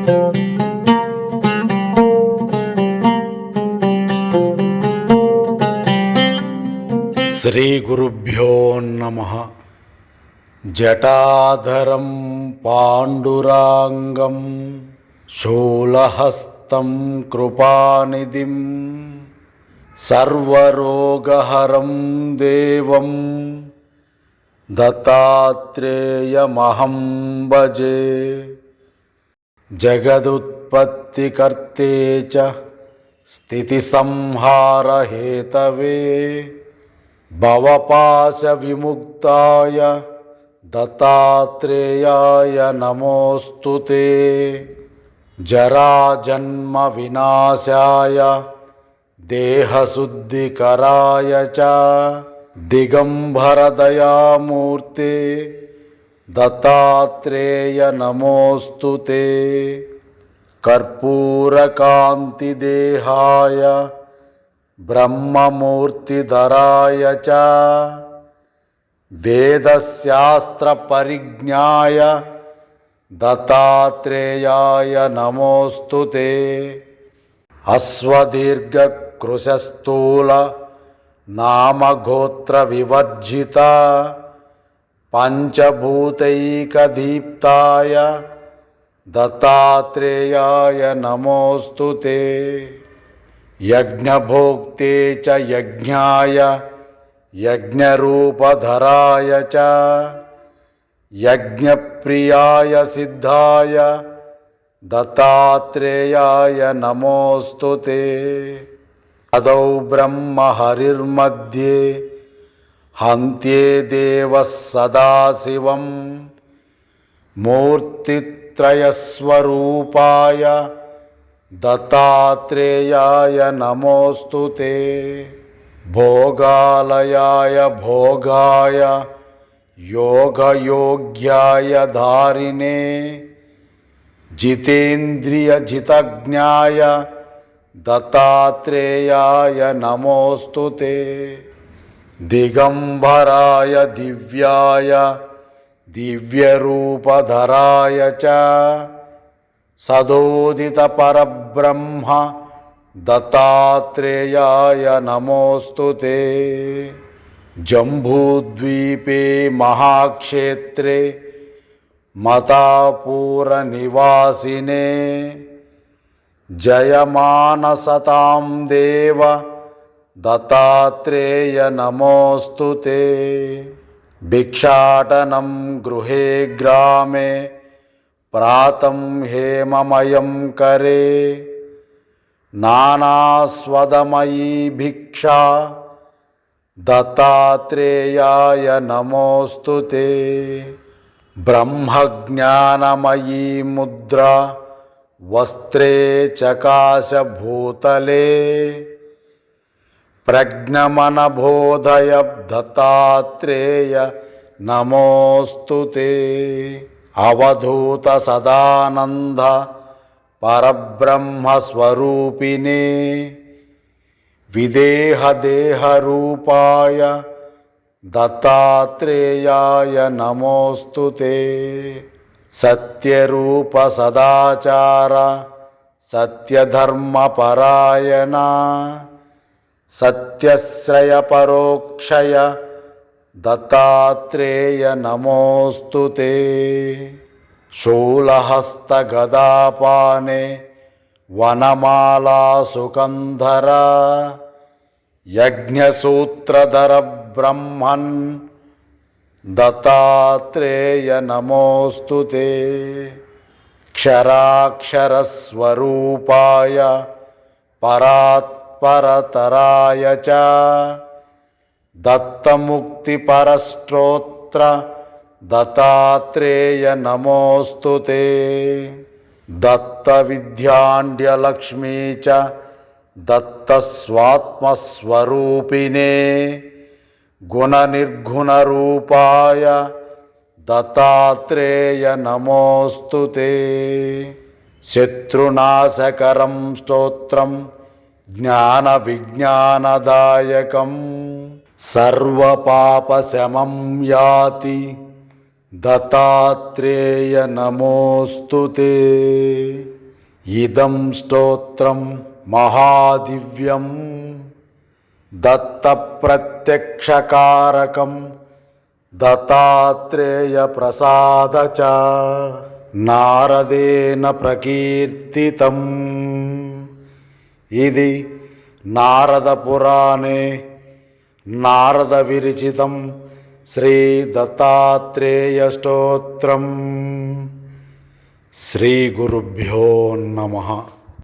శ్రీ గురుభ్యో నమః. జటాధరం పాండురాంగం శూలహస్తం కృపానిధిం సర్వరోగహరం దేవం దత్తాత్రేయమహం భజే. జగదుత్పత్తికర్తే చ స్థితిసంహారహేతవే భవపాశ విముక్తాయ దత్తాత్రేయాయ నమోస్తుతే. జరాజన్మ వినాశాయ దేహశుద్ధికరాయ చ దిగంబర దయామూర్తే దత్తాత్రేయ నమోస్తుతే. కర్పూరకాంతి దేహాయ బ్రహ్మమూర్తిధరాయ చ వేదశాస్త్ర పరిజ్ఞాయ దత్తాత్రేయాయ నమోస్తుతే. అశ్వదీర్ఘకృశస్థూల నామగోత్ర వివర్జిత పంచభూతైకదీప్తాయ దత్తాత్రేయాయ నమోస్తుతే. యజ్ఞభోక్తే చ యజ్ఞాయ యజ్ఞరూపధరాయ చ యజ్ఞప్రియాయ సిద్ధాయ దత్తాత్రేయాయ నమోస్తుతే. అదౌ బ్రహ్మ హరిర్మధ్యే హంత్యే దేవః సదాశివం మూర్తిత్రయస్వరూపాయ దత్తాత్రేయాయ నమోస్తుతే. భోగాలయాయ భోగాయ యోగయోగ్యాయ ధారిణే జితేంద్రియ జితజ్ఞాయ దత్తాత్రేయాయ నమోస్తుతే. దిగంబరాయ దివ్యాయ దివ్యరూపధరాయ చ సదోదిత పరబ్రహ్మ దత్తాత్రేయాయ నమోస్తుతే. జంబూద్వీపే మహాక్షేత్రే మతాపూర నివాసినే జయమానసతాం దేవ దత్తాత్రేయ నమోస్తుతే. భిక్షాటనం గృహే గ్రామే ప్రాతం హేమమయం కరే నానాస్వదమయీ భిక్షా దత్తాత్రేయాయ నమోస్తుతే. బ్రహ్మజ్ఞానమయీ ముద్రా వస్త్రే చకాశభూతలే ప్రజ్ఞమనబోధయ దత్తాత్రేయ నమోస్తుతే. అవధూత సదానంద పరబ్రహ్మస్వరూపిణే విదేహదేహరూపాయ దత్తాత్రేయాయ నమోస్తుతే. సత్యరూప సదాచార సత్యధర్మపరాయణ సత్యశ్రయ పరోక్షయ దత్తాత్రేయ నమోస్తుతే. శూలహస్త గదాపానే వనమాలా సుకంధర యజ్ఞసూత్రధర బ్రహ్మన్ దత్తాత్రేయ నమోస్తుతే. క్షరాక్షరస్వరూపాయ పరాత్పరతరాయ చ దత్తముక్తిపరస్త్రోత్ర దత్తాత్రేయ నమోస్తుతే. దత్తవిద్యాండ్యలక్ష్మీ చ దత్తస్వాత్మస్వరూపిణే గుణనిర్గుణరూపాయ దత్తాత్రేయ నమోస్తుతే. శత్రునాశకరం స్తోత్రం జ్ఞాన విజ్ఞానదాయకం సర్వపాపశమం యాతి దత్తాత్రేయ నమోస్తుతే. ఇదం స్తోత్రం మహాదివ్యం దత్తప్రత్యక్షకారకం దత్తాత్రేయ ప్రసాదచ నారదేన ప్రకీర్తితం. ఇది నారద పురాణే నారద విరచితం శ్రీ దత్తాత్రేయ స్తోత్రం. శ్రీ గురుభ్యో నమః.